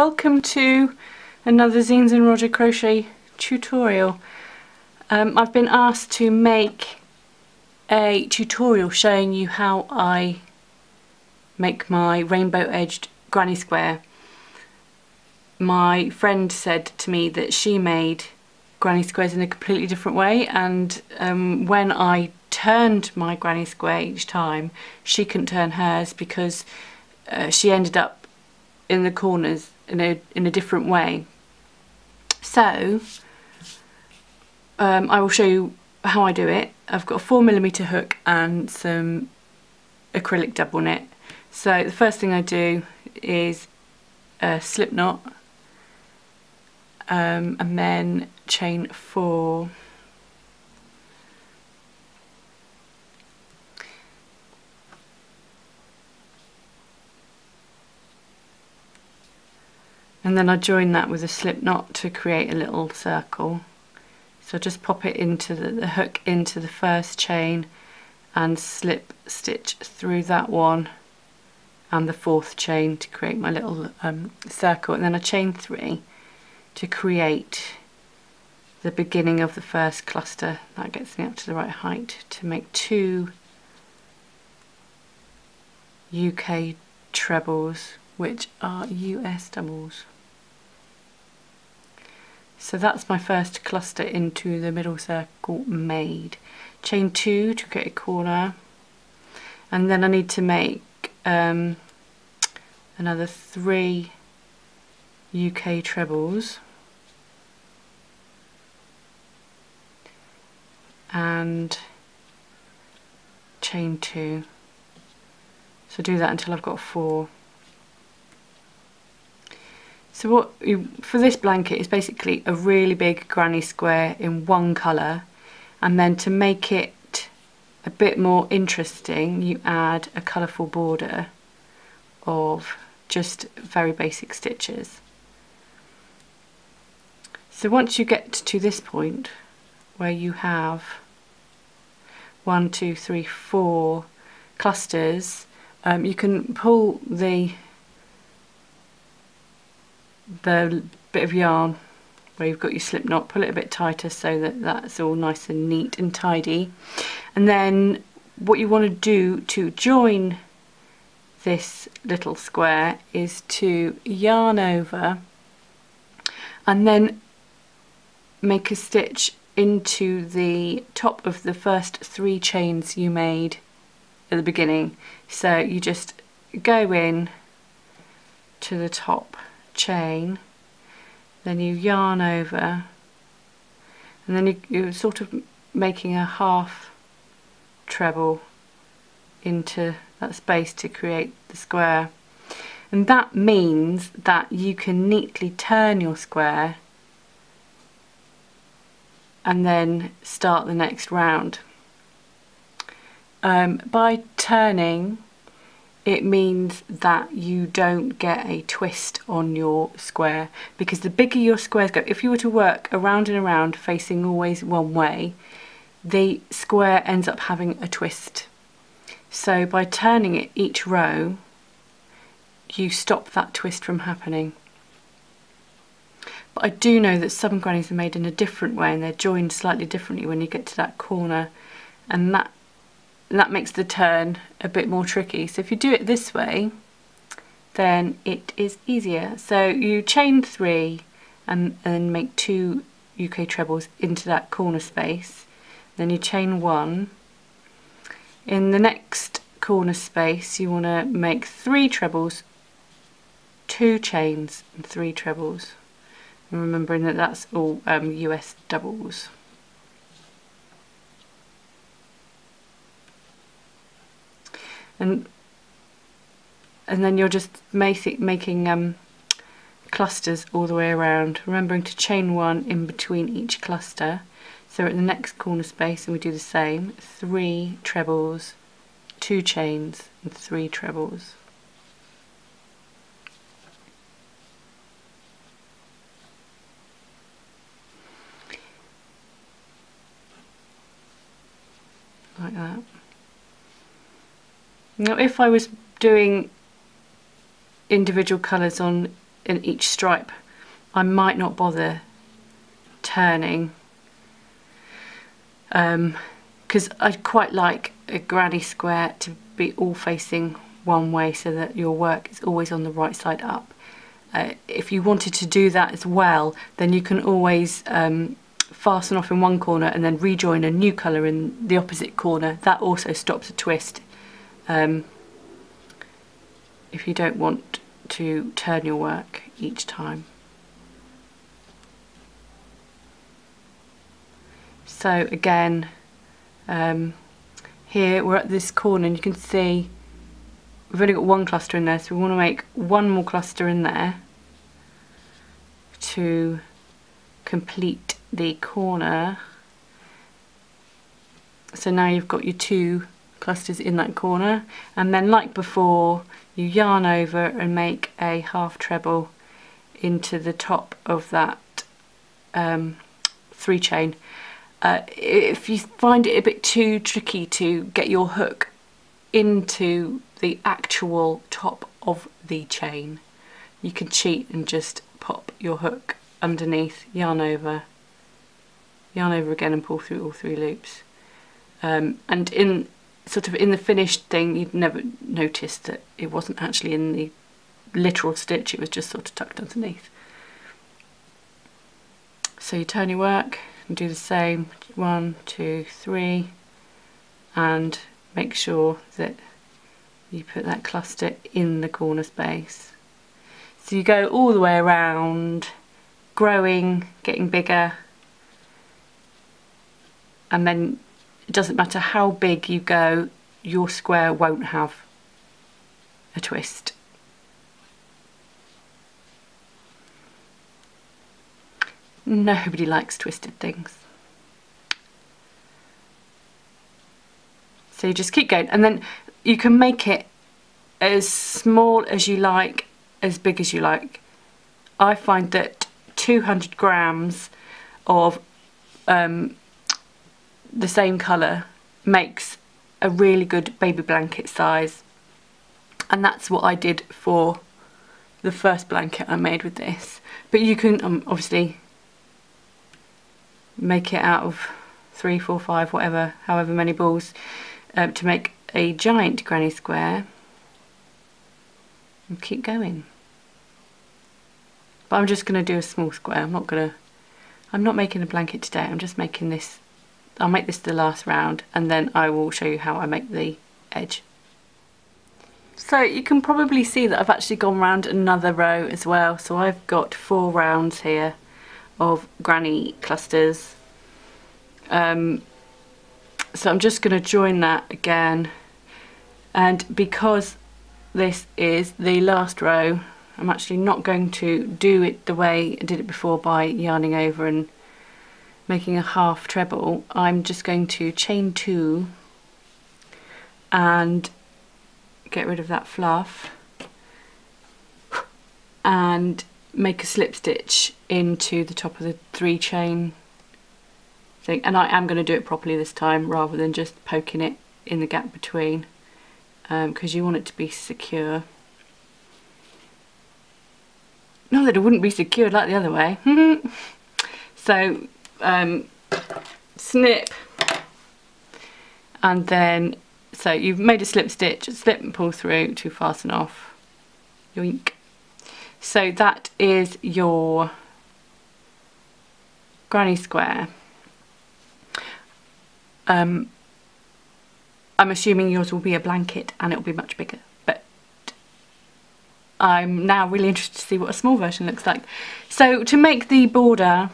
welcome to another Zeens and Roger crochet tutorial. I've been asked to make a tutorial showing you how I make my rainbow edged granny square. My friend said to me that she made granny squares in a completely different way, and when I turned my granny square each time, she couldn't turn hers because she ended up in the corners in a different way. So I will show you how I do it. I've got a 4mm hook and some acrylic double knit. So the first thing I do is a slip knot, and then chain 4, and then I join that with a slip knot to create a little circle. So just pop it into the hook into the first chain and slip stitch through that one and the 4th chain to create my little circle, and then I chain 3 to create the beginning of the first cluster. That gets me up to the right height to make 2 UK trebles, which are US doubles. So that's my first cluster into the middle circle made. Chain 2 to create a corner, and then I need to make another 3 UK trebles, and chain 2. So do that until I've got 4. So for this blanket is basically a really big granny square in one colour, and then to make it a bit more interesting you add a colourful border of just very basic stitches. So once you get to this point where you have 1, 2, 3, 4 clusters, you can pull the bit of yarn where you've got your slip knot, pull it a bit tighter so that that's all nice and neat and tidy. And then what you want to do to join this little square is to yarn over and then make a stitch into the top of the first 3 chains you made at the beginning. So you just go in to the top chain, then you yarn over, and then you're sort of making a half treble into that space to create the square. And that means that you can neatly turn your square and then start the next round. By turning, it means that you don't get a twist on your square, because the bigger your squares go, if you were to work around and around facing always one way, the square ends up having a twist. So by turning it each row, you stop that twist from happening. But I do know that some grannies are made in a different way and they're joined slightly differently when you get to that corner, and that makes the turn a bit more tricky. So if you do it this way, then it is easier. So you chain 3 and make 2 UK trebles into that corner space. Then you chain 1. In the next corner space you want to make 3 trebles, 2 chains and 3 trebles. And remembering that that's all US doubles. And then you're just making clusters all the way around, remembering to chain 1 in between each cluster. So at the next corner space, and we do the same, 3 trebles, 2 chains and 3 trebles. Like that. Now if I was doing individual colours on in each stripe, I might not bother turning, because I quite like a granny square to be all facing one way so that your work is always on the right side up. If you wanted to do that as well, then you can always fasten off in one corner and then rejoin a new colour in the opposite corner. That also stops a twist if you don't want to turn your work each time. So again, here we're at this corner and you can see we've only got one cluster in there, so we want to make one more cluster in there to complete the corner. So now you've got your 2 clusters in that corner, and then like before you yarn over and make a half treble into the top of that 3 chain. If you find it a bit too tricky to get your hook into the actual top of the chain, you can cheat and just pop your hook underneath, yarn over again and pull through all 3 loops. And in the finished thing, you'd never notice that it wasn't actually in the literal stitch, it was just sort of tucked underneath. So you turn your work and do the same, 1, 2, 3, and make sure that you put that cluster in the corner space. So you go all the way around, growing, getting bigger, and then it doesn't matter how big you go, your square won't have a twist. Nobody likes twisted things. So you just keep going, and then you can make it as small as you like, as big as you like. I find that 200 grams of the same colour makes a really good baby blanket size, and that's what I did for the first blanket I made with this. But you can obviously make it out of 3, 4, 5, whatever, however many balls, to make a giant granny square, and keep going. But I'm just going to do a small square. I'm not making a blanket today. I'm just making this. I'll make this the last round, and then I will show you how I make the edge. So you can probably see that I've actually gone round another row as well. So I've got 4 rounds here of granny clusters. So I'm just going to join that again, and because this is the last row, I'm actually not going to do it the way I did it before by yarning over and making a half treble. I'm just going to chain 2 and get rid of that fluff and make a slip stitch into the top of the 3 chain thing, and I am going to do it properly this time rather than just poking it in the gap between, because you want it to be secure. Not that it wouldn't be secured like the other way. So snip, and then so you've made a slip stitch, slip and pull through to fasten off. Yoink. So that is your granny square. I'm assuming yours will be a blanket and it will be much bigger, but I'm now really interested to see what a small version looks like. So to make the border,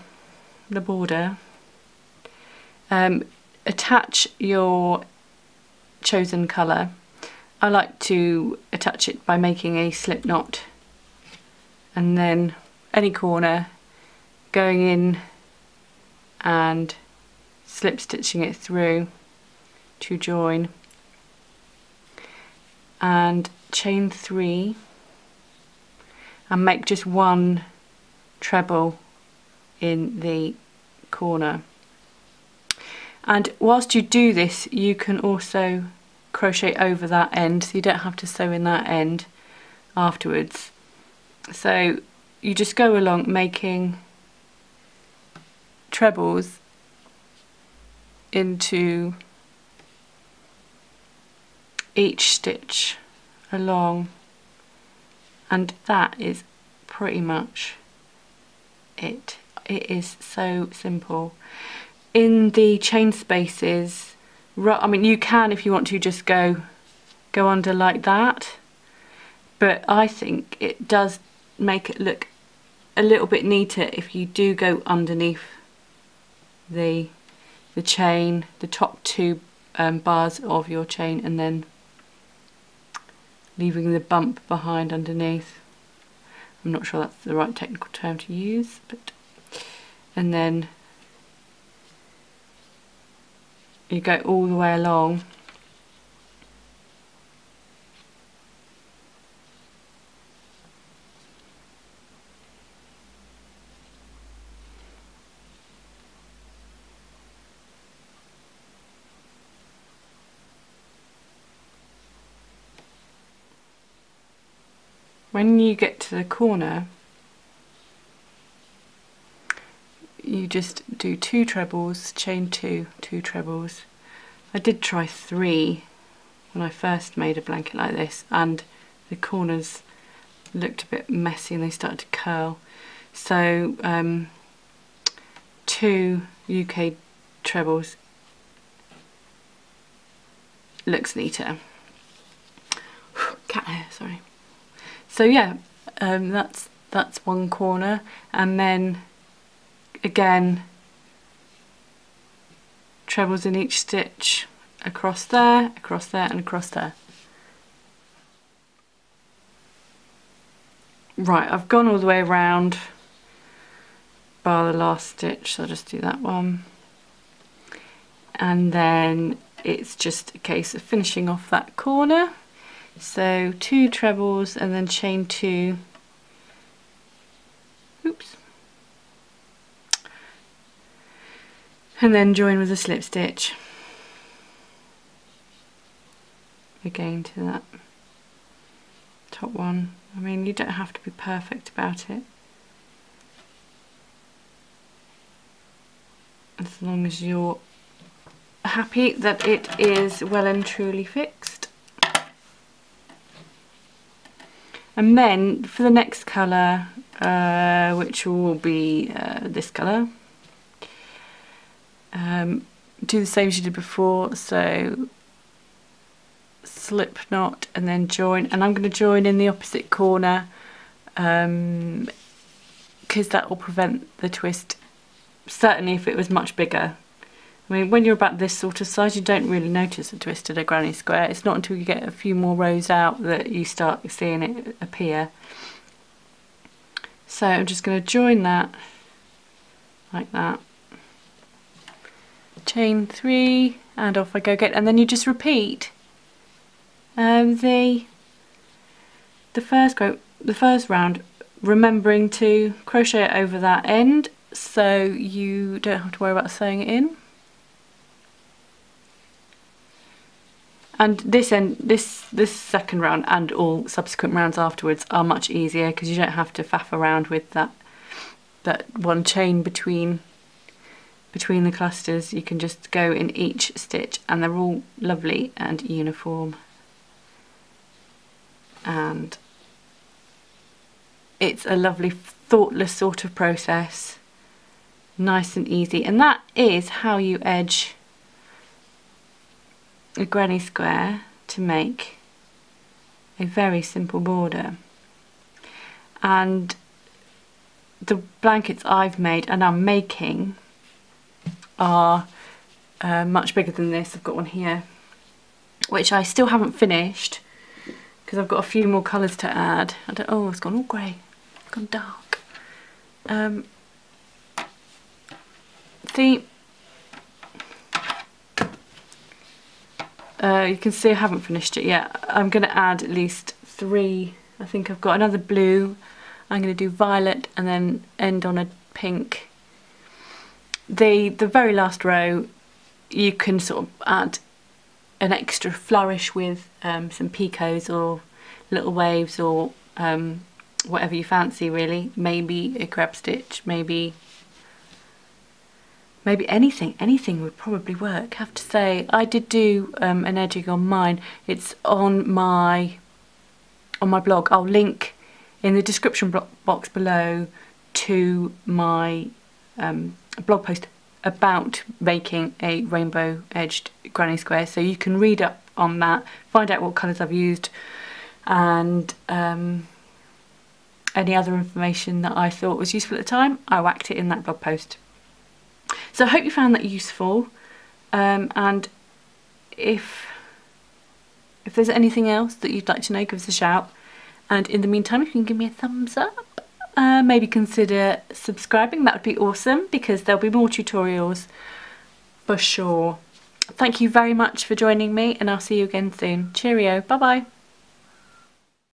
attach your chosen colour. I like to attach it by making a slip knot, and then any corner going in and slip stitching it through to join, and chain 3 and make just 1 treble in the corner. And whilst you do this, you can also crochet over that end, so you don't have to sew in that end afterwards. So you just go along making trebles into each stitch along, and that is pretty much it. It is so simple. In the chain spaces, I mean, you can, if you want to, just go under like that, but I think it does make it look a little bit neater if you do go underneath the chain, the top two bars of your chain, and then leaving the bump behind underneath. I'm not sure that's the right technical term to use, but and then you go all the way along. When you get to the corner, you just do 2 trebles, chain 2, 2 trebles. I did try 3 when I first made a blanket like this, and the corners looked a bit messy and they started to curl. So 2 UK trebles looks neater. Cat hair, sorry. So yeah, that's one corner, and then again trebles in each stitch across there, and across there. Right, I've gone all the way around bar the last stitch, so I'll just do that one, and then it's just a case of finishing off that corner. So 2 trebles and then chain 2, oops, and then join with a slip stitch again to that top one. I mean, you don't have to be perfect about it, as long as you're happy that it is well and truly fixed. And then for the next colour, which will be this colour, do the same as you did before, so slip knot and then join, and I'm going to join in the opposite corner because that will prevent the twist, certainly if it was much bigger. I mean, when you're about this sort of size, you don't really notice a twist at a granny square. It's not until you get a few more rows out that you start seeing it appear. So I'm just going to join that like that. Chain 3 and off I go again, and then you just repeat the first round, remembering to crochet over that end so you don't have to worry about sewing it in. And this end, this second round and all subsequent rounds afterwards are much easier because you don't have to faff around with that one chain between the clusters. You can just go in each stitch and they're all lovely and uniform. And it's a lovely thoughtless sort of process, nice and easy, and that is how you edge a granny square to make a very simple border. And the blankets I've made and I'm making are much bigger than this. I've got one here which I still haven't finished because I've got a few more colours to add. Oh, it's gone all grey, it's gone dark. See, you can see I haven't finished it yet. I'm going to add at least 3. I think I've got another blue, I'm going to do violet and then end on a pink. The very last row you can sort of add an extra flourish with some picots or little waves or whatever you fancy really. Maybe a crab stitch, maybe anything would probably work. I have to say, I did do an edging on mine. It's on my blog. I'll link in the description box below to my blog post about making a rainbow edged granny square, so you can read up on that, find out what colours I've used, and any other information that I thought was useful at the time. I whacked it in that blog post. So I hope you found that useful, and if there's anything else that you'd like to know, give us a shout. And in the meantime, if you can give me a thumbs up, maybe consider subscribing, that would be awesome, because there'll be more tutorials for sure. Thank you very much for joining me, and I'll see you again soon. Cheerio, bye bye.